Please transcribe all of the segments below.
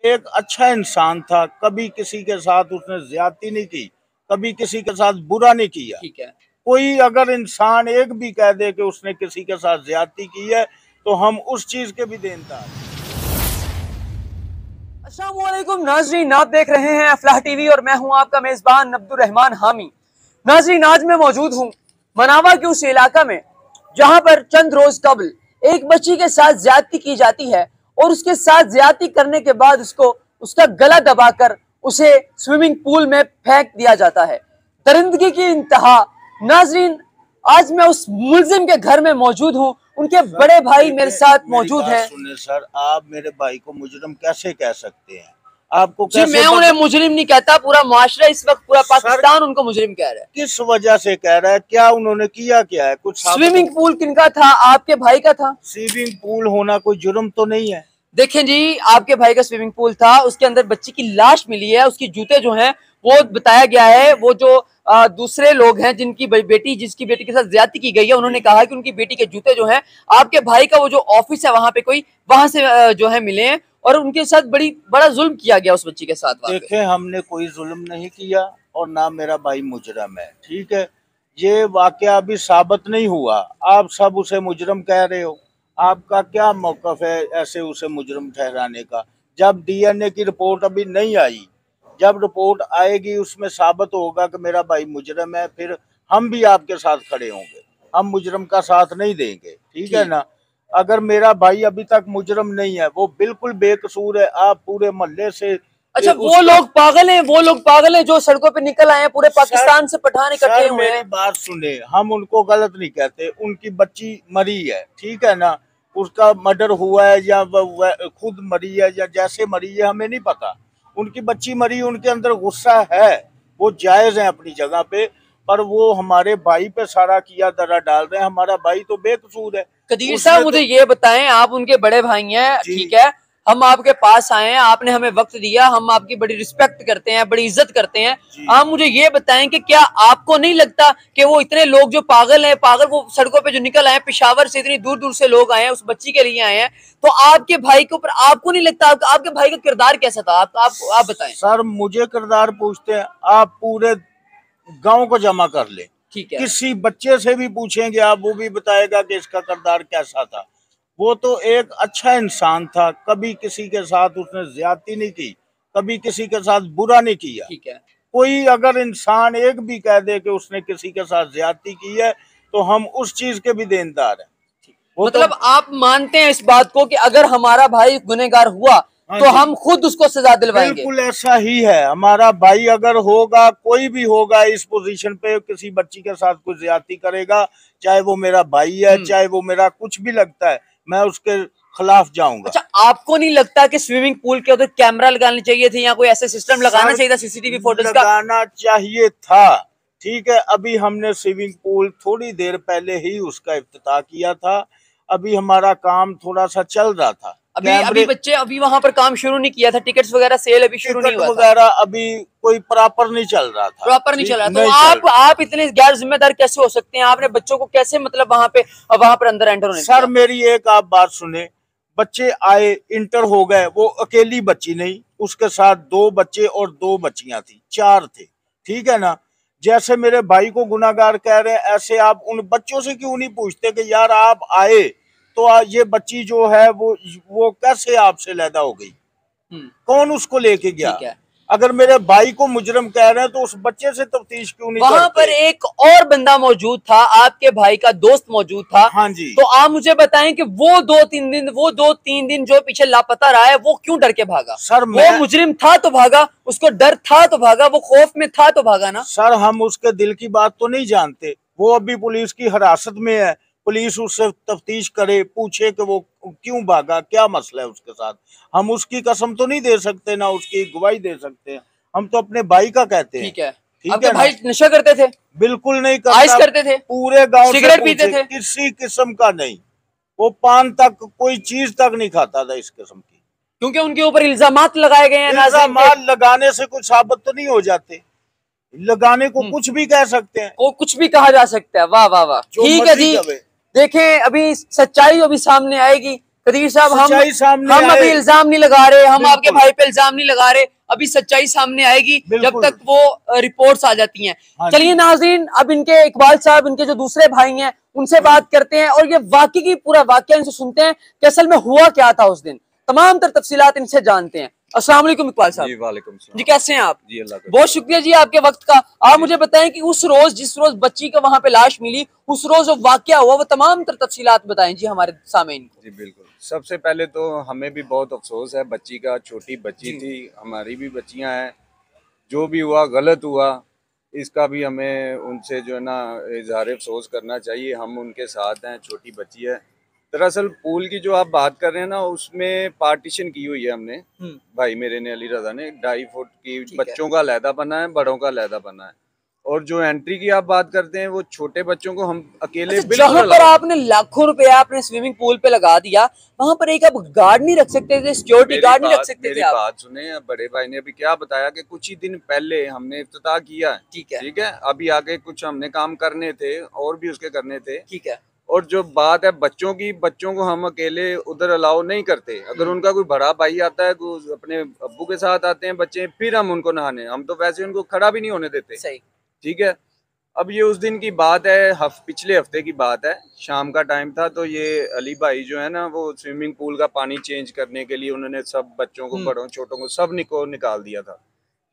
एक अच्छा इंसान था, कभी किसी के साथ उसने ज्यादती नहीं की, कभी किसी के साथ बुरा नहीं किया। ठीक है। कोई अगर इंसान एक भी कह दे कि उसने किसी के साथ ज्यादती की है तो हम उस चीज के भी देनदार हैं। अस्सलाम वालेकुम नाजरीन, आप देख रहे हैं अफलाह टीवी और मैं हूं आपका मेजबान अब्दुल रहमान हामी। नाजरीन, आज मैं मौजूद हूं मनावा के उस इलाका में जहां पर चंद रोज कबल एक बच्ची के साथ ज्यादती की जाती है और उसके साथ ज्यादती करने के बाद उसका गला दबाकर उसे स्विमिंग पूल में फेंक दिया जाता है। दरिंदगी की इंतहा। नाजरीन, आज मैं उस मुलजिम के घर में मौजूद हूं, उनके बड़े भाई मेरे साथ मौजूद हैं। सुने सर, आप मेरे भाई को मुजरिम कैसे कह सकते हैं? आपको जी, कैसे मैं उन्हें मुजरिम नहीं कहता, पूरा मुआशरा इस वक्त पूरा पाकिस्तान उनको मुजरिम कह रहा है। किस वजह से कह रहा है? क्या उन्होंने किया क्या है? कुछ स्विमिंग पूल किनका था? आपके भाई का था। स्विमिंग पूल होना कोई जुर्म तो नहीं है? देखें जी, आपके भाई का स्विमिंग पूल था, उसके अंदर बच्ची की लाश मिली है, उसकी जूते जो हैं वो बताया गया है, वो जो दूसरे लोग हैं जिसकी बेटी के साथ ज्यादती की गई है, उन्होंने कहा कि उनकी बेटी के जूते जो हैं आपके भाई का वो जो ऑफिस है वहां पे कोई वहां से जो है मिले हैं और उनके साथ बड़ा जुल्म किया गया उस बच्ची के साथ। देखें, हमने कोई जुल्म नहीं किया और ना मेरा भाई मुजरम है, ठीक है। ये वाकया अभी साबित नहीं हुआ, आप सब उसे मुजरम कह रहे हो। आपका क्या मौकफ है ऐसे उसे मुजरम ठहराने का? जब डीएनए की रिपोर्ट अभी नहीं आई, जब रिपोर्ट आएगी उसमें साबित होगा कि मेरा भाई मुजरम है, फिर हम भी आपके साथ खड़े होंगे। हम मुजरम का साथ नहीं देंगे, ठीक है ना। अगर मेरा भाई अभी तक मुजरम नहीं है, वो बिल्कुल बेकसूर है, आप पूरे मोहल्ले से अच्छा, वो लोग पागल हैं जो सड़कों पे निकल आए हैं, पूरे पाकिस्तान से पठान इकट्ठे हुए हैं। मेरी बात सुने, हम उनको गलत नहीं कहते। उनकी बच्ची मरी है, ठीक है ना, उसका मर्डर हुआ है या खुद मरी है या जैसे मरी है हमें नहीं पता। उनकी बच्ची मरी, उनके अंदर गुस्सा है, वो जायज है अपनी जगह पे, पर वो हमारे भाई पे सारा किया दरा डाल रहे हैं। हमारा भाई तो बेकसूर है। कदीर साहब, मुझे ये बताएं, आप उनके बड़े भाई हैं, ठीक है, हम आपके पास आए हैं, आपने हमें वक्त दिया, हम आपकी बड़ी रिस्पेक्ट करते हैं, बड़ी इज्जत करते हैं। आप मुझे ये बताएं कि क्या आपको नहीं लगता कि वो इतने लोग जो पागल हैं, वो सड़कों पे जो निकल आए, पेशावर से इतनी दूर दूर से लोग आए हैं, उस बच्ची के लिए आए हैं, तो आपके भाई के ऊपर आपको नहीं लगता आपके भाई का किरदार कैसा था? आप बताएं सर। मुझे किरदार पूछते हैं, आप पूरे गांव को जमा कर ले, ठीक है, किसी बच्चे से भी पूछेंगे आप, वो भी बताएगा कि इसका किरदार कैसा था। वो तो एक अच्छा इंसान था, कभी किसी के साथ उसने ज्यादती नहीं की, कभी किसी के साथ बुरा नहीं किया। ठीक है। कोई अगर इंसान एक भी कह दे कि उसने किसी के साथ ज्यादती की है तो हम उस चीज के भी देनदार हैं। मतलब तो, आप मानते हैं इस बात को कि अगर हमारा भाई गुनहगार हुआ तो हम खुद उसको सजा दिलवाएंगे? बिल्कुल ऐसा ही है। हमारा भाई अगर होगा, कोई भी होगा इस पोजीशन पे, किसी बच्ची के साथ कुछ ज्यादती करेगा, चाहे वो मेरा भाई है, चाहे वो मेरा कुछ भी लगता है, मैं उसके खिलाफ जाऊंगा। अच्छा, आपको नहीं लगता कि स्विमिंग पूल के उधर कैमरा लगाने चाहिए थे या कोई ऐसा सिस्टम लगाना चाहिए था, सीसीटीवी फुटेज का? लगाना चाहिए था, ठीक है। अभी हमने स्विमिंग पूल थोड़ी देर पहले ही उसका इफ्तिताह किया था, अभी हमारा काम थोड़ा सा चल रहा था। अभी बच्चे अभी वहां पर काम शुरू नहीं किया था, टिकट्स वगैरह सेल अभी शुरू नहीं हुआ था, वगैरह अभी कोई प्रॉपर नहीं चल रहा था, प्रॉपर नहीं चल रहा। तो आप इतने गैर जिम्मेदार कैसे हो सकते हैं? आपने बच्चों को कैसे मतलब वहां पर अंदर एंटर होने? सर मेरी एक आप बात सुने, बच्चे आए, इंटर हो गए, वो अकेली बच्ची नहीं, उसके साथ 2 बच्चे और 2 बच्चियां थी, 4 थे, ठीक है ना। जैसे मेरे भाई को गुनाहगार कह रहे हैं, ऐसे आप उन बच्चों से क्यों नहीं पूछते कि यार आप आए तो ये बच्ची जो है वो कैसे आपसे लैदा हो गई, कौन उसको लेके गया? अगर मेरे भाई को मुजरम कह रहे हैं तो उस बच्चे से तफ्तीश क्यों नहीं करते? वहां पर एक और बंदा मौजूद था, आपके भाई का दोस्त मौजूद था। हाँ जी। तो आप मुझे बताएं कि वो 2-3 दिन जो पीछे लापता रहा है, वो क्यों डर के भागा? सर वो मुजरिम था तो भागा, उसको डर था तो भागा, वो खौफ में था तो भागा ना। सर हम उसके दिल की बात तो नहीं जानते, वो अभी पुलिस की हिरासत में है, पुलिस उससे तफ्तीश करे, पूछे कि वो क्यों भागा, क्या मसला है उसके साथ। हम उसकी कसम तो नहीं दे सकते, ना उसकी गवाही दे सकते हैं, हम तो अपने भाई का कहते हैं। ठीक है। आपके भाई नशा करते थे? बिल्कुल नहीं करते थे। पूरे गांव सिगरेट पीते थे? किसी किस्म का नहीं, वो पान तक, कोई चीज तक नहीं खाता था इस किस्म की। क्योंकि उनके ऊपर इल्जामात लगाए गए हैं। इल्जामात लगाने से कुछ साबित तो नहीं हो जाते, लगाने को कुछ भी कह सकते हैं, वो कुछ भी कहा जा सकता है। वाह वाह वाह, ठीक है जी। देखें, अभी सच्चाई अभी सामने आएगी, कदीर साहब, सच्चाई सामने हम अभी आए। इल्जाम नहीं लगा रहे, हम आपके बिल्कुल। भाई पे इल्जाम नहीं लगा रहे, अभी सच्चाई सामने आएगी जब बिल्कुल। तक वो रिपोर्ट्स आ जाती हैं। हाँ चलिए जी। नाज़रीन, अब इनके इकबाल साहब, इनके जो दूसरे भाई हैं, उनसे बात करते हैं और ये वाकई की पूरा वाकया इनसे सुनते हैं कि असल में हुआ क्या था उस दिन। तमाम तर तफसीलात इनसे जानते हैं। अस्सलाम वालेकुम इकबाल साहब। जी वालेकुम सलाम। जी, कैसे हैं आप? जी अल्लाह का बहुत शुक्र। शुक्रिया जी आपके वक्त का। आप मुझे बताएं कि उस रोज, जिस रोज बच्ची का वहां पे लाश मिली, उस रोज जो वाकया हुआ, वो तमाम तर तफसीलात बताएं जी हमारे सामईन को। जी बिल्कुल। सबसे पहले तो हमें भी बहुत अफसोस है बच्ची का, छोटी बच्ची जी। थी, हमारी भी बच्चियां हैं। जो भी हुआ गलत हुआ, इसका भी हमें उनसे जो है ना इजहार अफसोस करना चाहिए। हम उनके साथ हैं, छोटी बच्ची है। दरअसल पूल की जो आप बात कर रहे हैं ना, उसमें पार्टीशन की हुई है हमने, भाई मेरे ने, अली रजा ने, 2.5 फुट की, ठीक है। बच्चों का अलहदा बना है, बड़ों का अलहदा बना है। और जो एंट्री की आप बात करते हैं, वो छोटे बच्चों को हम अकेले अच्छा, बिल्कुल जहां पर allow- आपने लाखों रुपया आपने स्विमिंग पूल पे लगा दिया, वहां पर एक आप गार्ड नहीं रख सकते थे, सिक्योरिटी गार्ड नहीं रख सकते थे मेरी आप? बात सुने। अब बड़े भाई ने अभी क्या बताया कि कुछ ही दिन पहले हमने इफ्तिताह किया है। ठीक है। ठीक है, अभी आगे कुछ हमने काम करने थे और भी उसके करने थे। ठीक है। और जो बात है बच्चों की, बच्चों को हम अकेले उधर अलाउ नहीं करते। अगर उनका कोई बड़ा भाई आता है, कोई अपने अब्बू के साथ आते हैं बच्चे, फिर हम उनको नहाने, हम तो वैसे उनको खड़ा भी नहीं होने देते। सही। ठीक है। अब ये उस दिन की बात है, पिछले हफ्ते की बात है, शाम का टाइम था। तो ये अली भाई जो है ना, वो स्विमिंग पूल का पानी चेंज करने के लिए उन्होंने सब बच्चों को, बड़ों छोटों को, सब निकाल दिया था।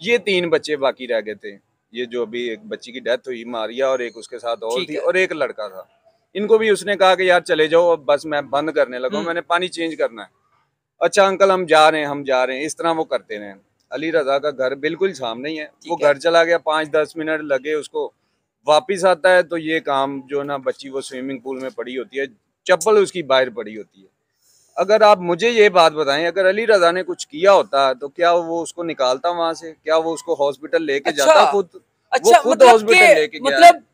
ये 3 बच्चे बाकी रह गए थे। ये जो अभी एक बच्ची की डेथ हुई, मारिया, और एक उसके साथ और ठीक थी, है। और एक लड़का था। इनको भी उसने कहा कि यार चले जाओ, अब बस मैं बंद करने लगा हूं, मैंने पानी चेंज करना है। अच्छा अंकल हम जा रहे हैं, हम जा रहे हैं, इस तरह वो करते रहे। अली रजा का घर बिल्कुल सामने ही है। वो ठीक है। घर चला गया, 5-10 मिनट लगे उसको, वापिस आता है तो ये काम जो ना, बच्ची वो स्विमिंग पूल में पड़ी होती है, चप्पल उसकी बाहर पड़ी होती है। अगर आप मुझे ये बात बताएं, अगर अली रजा ने कुछ किया होता तो क्या वो उसको निकालता वहां से? क्या वो उसको हॉस्पिटल लेके जाता अच्छा। खुद? अच्छा, वो खुद मतलब हॉस्पिटल लेके गया है। मतलब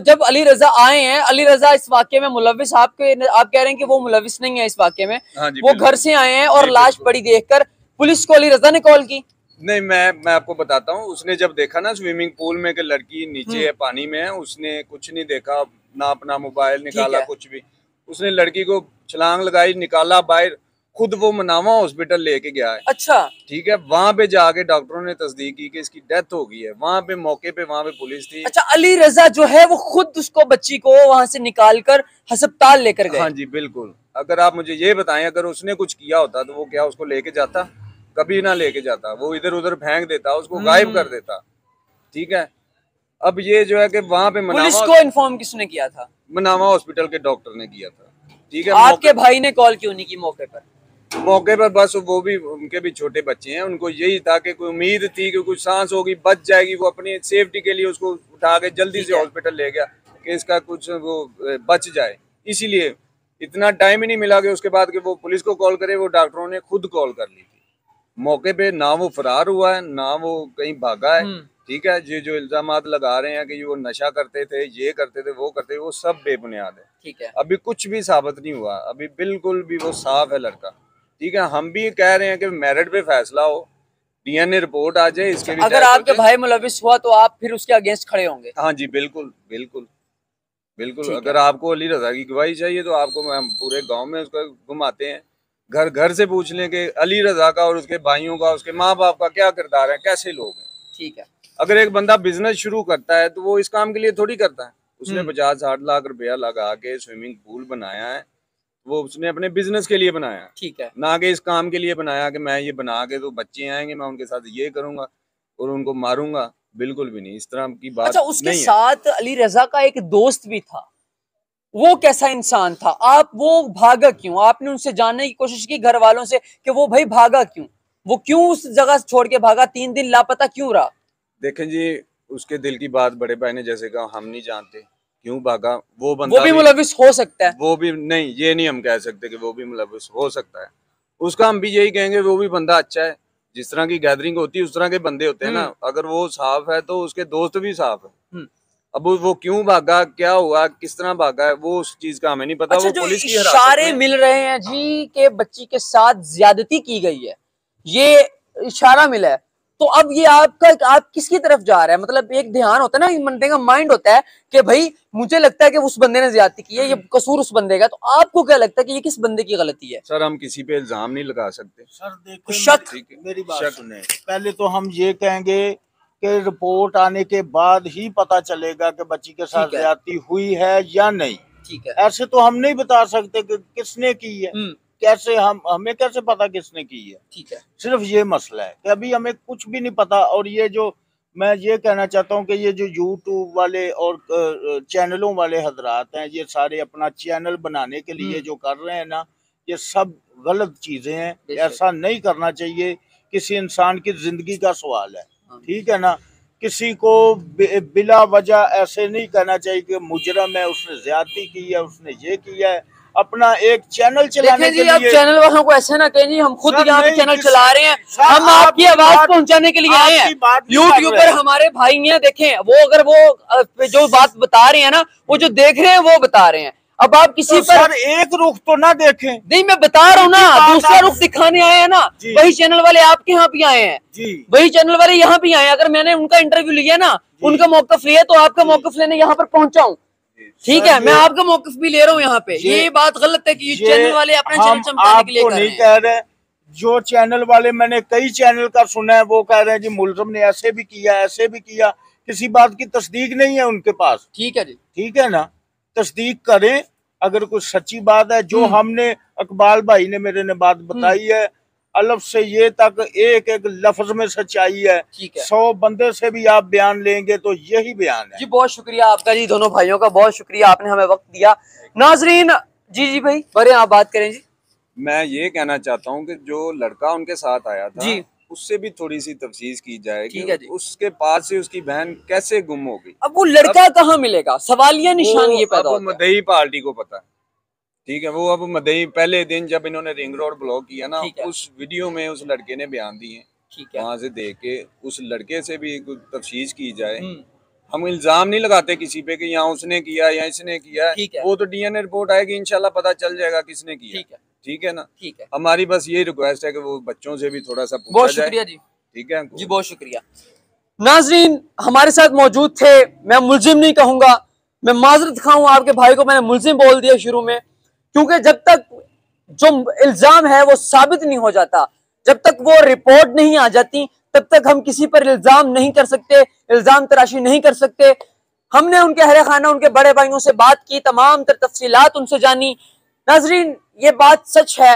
जब अली रजा आए हैं, अली रजा इस वाक्य में मुलविस, आप कह रहे हैं कि वो मुलविस नहीं है इस वाक्य में। हाँ जी वो बिल्कुल। घर से आए हैं और जी, लाश बिल्कुल। पड़ी देखकर पुलिस को अली रजा ने कॉल की? नहीं, मैं आपको बताता हूँ। उसने जब देखा ना स्विमिंग पूल में कि लड़की नीचे है, पानी में है, उसने कुछ नहीं देखा ना, अपना मोबाइल निकाला, है। कुछ भी। उसने लड़की को छलांग लगाई, निकाला बाहर, खुद वो मनावा हॉस्पिटल लेके गया है। अच्छा। ठीक है, वहां पे जाके डॉक्टरों ने तस्दीक की कि इसकी डेथ हो गई है। वहां पे मौके पे वहां पे पुलिस थी। अच्छा, अली रजा जो है वो खुद उसको, बच्ची को वहां से निकाल कर अस्पताल लेकर गए? हाँ जी बिल्कुल। अगर आप मुझे ये बताएं, अगर उसने कुछ किया होता तो वो क्या उसको लेके जाता? कभी ना लेके जाता। वो इधर उधर फेंक देता, उसको गायब कर देता। ठीक है। अब ये जो है कि वहां पे पुलिस को इन्फॉर्म किसने किया था? मनावा हॉस्पिटल के डॉक्टर ने किया था। ठीक है। आपके भाई ने कॉल क्यों नहीं की मौके पर? मौके पर बस वो भी, उनके भी छोटे बच्चे हैं, उनको यही था कि कोई उम्मीद थी कि कुछ सांस होगी, बच जाएगी। वो अपनी सेफ्टी के लिए उसको उठा के जल्दी से हॉस्पिटल ले गया कि इसका कुछ वो बच जाए। इसीलिए इतना टाइम ही नहीं मिला कि उसके बाद कि वो पुलिस को कॉल करे। वो डॉक्टरों ने खुद कॉल कर ली थी मौके पे। ना वो फरार हुआ है, ना वो कहीं भागा है। ठीक है। ये जो इल्जामात लगा रहे हैं कि वो नशा करते थे, ये करते थे, वो करते थे, वो सब बेबुनियाद है। ठीक है। अभी कुछ भी साबित नहीं हुआ, अभी बिल्कुल भी वो साफ है लड़का। ठीक है। हम भी कह रहे हैं कि मेरिट पे फैसला हो, डीएनए रिपोर्ट आ जाए, इसके भी अगर आपके भाई मुलविस हुआ तो आप फिर उसके अगेंस्ट खड़े होंगे? हाँ जी बिल्कुल बिल्कुल बिल्कुल। अगर आपको अली रजा की गवाही चाहिए तो आपको हम पूरे गांव में उसको घुमाते हैं, घर घर से पूछ लें कि अली रजा का और उसके भाइयों का, उसके माँ बाप का क्या किरदार है, कैसे लोग हैं। ठीक है। अगर एक बंदा बिजनेस शुरू करता है तो वो इस काम के लिए थोड़ी करता है। उसने 50-60 लाख रुपया लगा के स्विमिंग पूल बनाया है, वो उसने अपने बिजनेस के लिए बनाया। ठीक है। ना कि इस काम के लिए बनाया कि मैं ये बना के तो बच्चे आएंगे, मैं उनके साथ ये करूंगा और उनको मारूंगा। बिल्कुल भी नहीं, इस तरह की बात अच्छा, उसके नहीं है। साथ अली रजा का एक दोस्त भी था, वो कैसा इंसान था? आप वो भागा क्यों? आपने उनसे जानने की कोशिश की घर वालों से कि वो भाई भागा क्यों, वो क्यों उस जगह छोड़ के भागा, 3 दिन लापता क्यों रहा? देखें जी, उसके दिल की बात बड़े भाई ने जैसे कहा, हम नहीं जानते क्यों भागा। वो बंदा वो भी मुलविस हो सकता है। वो भी नहीं, ये नहीं हम कह सकते कि वो भी मुलविस हो सकता है। उसका हम भी यही कहेंगे वो भी बंदा अच्छा है। जिस तरह की गैदरिंग होती है उस तरह के बंदे होते हैं ना। अगर वो साफ है तो उसके दोस्त भी साफ है। अब वो क्यों भागा, क्या हुआ, किस तरह भागा है, वो उस चीज का हमें नहीं पता। अच्छा, वो जो पुलिस की इशारे हिरासत में। मिल रहे हैं जी के बच्ची के साथ ज्यादती की गई है, ये इशारा मिला है, तो अब ये आप किसकी तरफ जा रहे हैं? मतलब एक ध्यान होता है ना, बंदे का माइंड होता है कि भाई मुझे लगता है कि उस बंदे ने ज्यादती की है, ये कसूर उस बंदे का, तो आपको क्या लगता है कि ये किस बंदे की गलती है? सर हम किसी पे इल्जाम नहीं लगा सकते। सर देखो, शक, मेरी बात सुने, पहले तो हम ये कहेंगे कि रिपोर्ट आने के बाद ही पता चलेगा कि बच्ची के साथ ज्यादती हुई है या नहीं। ठीक है, ऐसे तो हम नहीं बता सकते कि किसने की है, कैसे हमें कैसे पता किसने की है। ठीक है, सिर्फ ये मसला है कि अभी हमें कुछ भी नहीं पता। और ये जो मैं ये कहना चाहता हूँ कि ये जो यूट्यूब वाले और चैनलों वाले हजरात हैं, ये सारे अपना चैनल बनाने के लिए जो कर रहे हैं ना, ये सब गलत चीजें हैं। ऐसा नहीं करना चाहिए। किसी इंसान की जिंदगी का सवाल है, ठीक है ना। किसी को बिला वजह ऐसे नहीं कहना चाहिए कि मुजरम है, उसने ज्यादती की है, उसने ये किया है। अपना एक चैनल चलाने के लिए आप चैनल वालों को ऐसे ना कहें जी, हम खुद यहाँ पे चैनल चला रहे हैं, हम आपकी आवाज पहुंचाने के लिए आए हैं। यूट्यूबर हमारे भाई हैं, देखें वो अगर वो जो बात बता रहे हैं ना, वो जो देख रहे हैं वो बता रहे हैं। अब आप किसी पर सर एक रुख तो ना देखें। नहीं, मैं बता रहा हूँ ना, दूसरा रुख दिखाने आए हैं ना। वही चैनल वाले आपके यहाँ भी आए हैं, वही चैनल वाले यहाँ भी आए हैं। अगर मैंने उनका इंटरव्यू लिया ना, उनका मौकफ लिया, तो आपका मौकफ लेने यहाँ पर पहुंचा हूँ। ठीक है, मैं आपका मौकफ भी ले रहा हूँ यहाँ पे। ये बात गलत है कि चैनल वाले अपने चैनल चमकाने के लिए कर रहे हैं। नहीं कह रहे, जो चैनल वाले, मैंने कई चैनल का सुना है, वो कह रहे हैं जी मुलजम ने ऐसे भी किया, ऐसे भी किया। किसी बात की तस्दीक नहीं है उनके पास। ठीक है जी, ठीक है ना, तस्दीक करें अगर कुछ सच्ची बात है। जो हमने इकबाल भाई ने मेरे ने बात बताई है, अलफ से ये तक एक एक लफ्ज में सच्चाई है। 100 बंदे से भी आप बयान लेंगे तो यही बयान है। जी बहुत शुक्रिया आपका जी, दोनों भाइयों का बहुत शुक्रिया, आपने हमें वक्त दिया। नाजरीन, जी भाई बड़े आप बात करें जी। मैं ये कहना चाहता हूँ कि जो लड़का उनके साथ आया था जी, उससे भी थोड़ी सी तफसीस की जाए कि उसके पास से उसकी बहन कैसे गुम हो गई। अब वो लड़का कहाँ मिलेगा, सवालिया निशान ये पैदा होता है। मदई पार्टी को पता है, ठीक है। वो अब मदई पहले दिन जब इन्होंने रिंग रोड ब्लॉक किया ना, उस वीडियो में उस लड़के ने बयान दिए, वहां से देख के उस लड़के से भी कुछ तफसीस की जाए। हम इल्जाम नहीं लगाते किसी पे कि यहाँ उसने किया या इसने किया, वो तो डीएनए रिपोर्ट आएगी, इंशाल्लाह पता चल जाएगा किसने किया। ठीक है ना, ठीक है। हमारी बस ये रिक्वेस्ट है कि वो बच्चों से भी थोड़ा सा पूछा बहुत शुक्रिया जी, ठीक है जी बहुत शुक्रिया। नाजरीन हमारे साथ मौजूद थे, मैं मुलजिम नहीं कहूंगा, मैं माजरत खाऊं आपके भाई को मैंने मुलजिम बोल दिया शुरू में, क्योंकि जब तक जो इल्जाम है वो साबित नहीं हो जाता, जब तक वो रिपोर्ट नहीं आ जाती, तब तक हम किसी पर इल्जाम नहीं कर सकते, इल्जाम तराशी नहीं कर सकते। हमने उनके अहले खाना, उनके बड़े भाइयों से बात की, तमाम तफसीलात उनसे जानी। नाजरीन ये बात सच है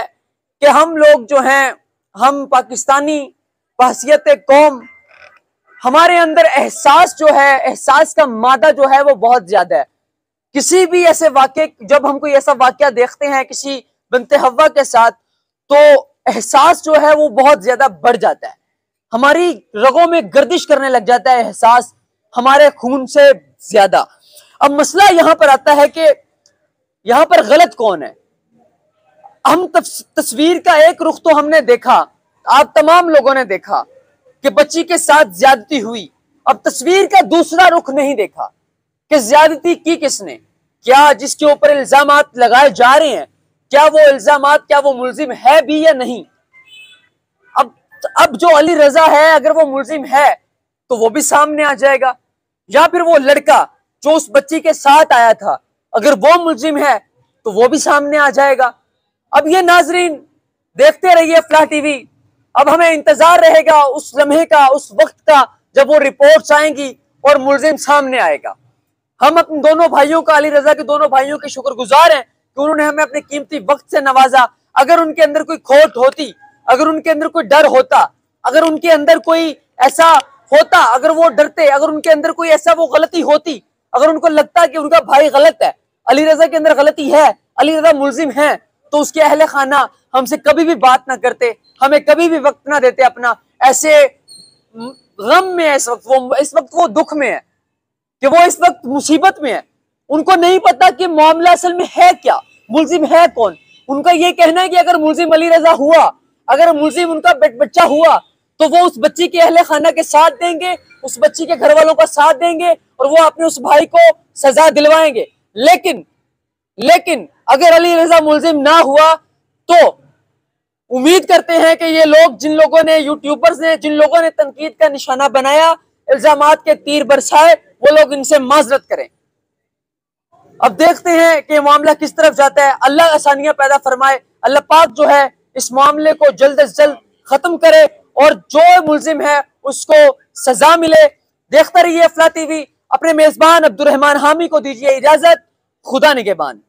कि हम लोग जो हैं, हम पाकिस्तानी बहसियत कौम, हमारे अंदर एहसास जो है, एहसास का मादा जो है वो बहुत ज्यादा है। किसी भी ऐसे वाक़े, जब हम कोई ऐसा वाक़या देखते हैं किसी बिन्ते हव्वा के साथ, तो एहसास जो है वो बहुत ज्यादा बढ़ जाता है, हमारी रगों में गर्दिश करने लग जाता है एहसास, हमारे खून से ज्यादा। अब मसला यहां पर आता है कि यहां पर गलत कौन है। हम तस्वीर का एक रुख तो हमने देखा, आप तमाम लोगों ने देखा कि बच्ची के साथ ज्यादती हुई। अब तस्वीर का दूसरा रुख नहीं देखा कि ज्यादती की किसने, क्या जिसके ऊपर इल्जामात लगाए जा रहे हैं, क्या वो इल्जामात, क्या वो मुलजिम है भी या नहीं। अब जो अली रजा है, अगर वो मुलजिम है तो वो भी सामने आ जाएगा, या फिर वो लड़का जो उस बच्ची के साथ आया था, अगर वो मुलजिम है तो वो भी सामने आ जाएगा। अब ये नाजरीन देखते रहिए अफलाह टीवी। अब हमें इंतजार रहेगा उस लम्हे का, उस वक्त का, जब वो रिपोर्ट्स आएंगी और मुलजिम सामने आएगा। हम अपने दोनों भाइयों का, अली रजा के दोनों भाइयों के शुक्रगुजार हैं कि उन्होंने हमें अपने कीमती वक्त से नवाजा। अगर उनके अंदर कोई खोट होती, अगर उनके अंदर कोई डर होता, अगर उनके अंदर कोई ऐसा होता, अगर वो डरते, अगर उनके अंदर कोई ऐसा वो गलती होती, अगर उनको लगता कि उनका भाई गलत है, अली रजा के अंदर गलती है, अली रजा मुलजिम है, तो उसके अहले खाना हमसे कभी भी बात ना करते, हमें कभी भी वक्त ना देते अपना। ऐसे गम में है इस वक्त वो दुख में है कि वो इस वक्त मुसीबत में है। उनको नहीं पता कि मामला असल में है क्या, मुलजिम है कौन। उनका ये कहना है कि अगर मुलजिम अली रजा हुआ, अगर मुलजिम उनका बच्चा हुआ, तो वो उस बच्ची के अहले खाना के साथ देंगे, उस बच्ची के घर वालों का साथ देंगे और वो अपने उस भाई को सजा दिलवाएंगे। लेकिन अगर अली रजा मुलजिम ना हुआ तो उम्मीद करते हैं कि ये लोग, जिन लोगों ने, यूट्यूबर्स ने, जिन लोगों ने तनकीद का निशाना बनाया, इल्जामात के तीर बरसाए, वो लोग इनसे माजरत करें। अब देखते हैं कि मामला किस तरफ जाता है। अल्लाह आसानियां पैदा फरमाए, अल्लाह पाक जो है इस मामले को जल्द से जल्द खत्म करे और जो मुल्जिम है उसको सजा मिले। देखते रहिए अफला टीवी। अपने मेजबान अब्दुर्रहमान हामी को दीजिए इजाजत। खुदा निगहबान।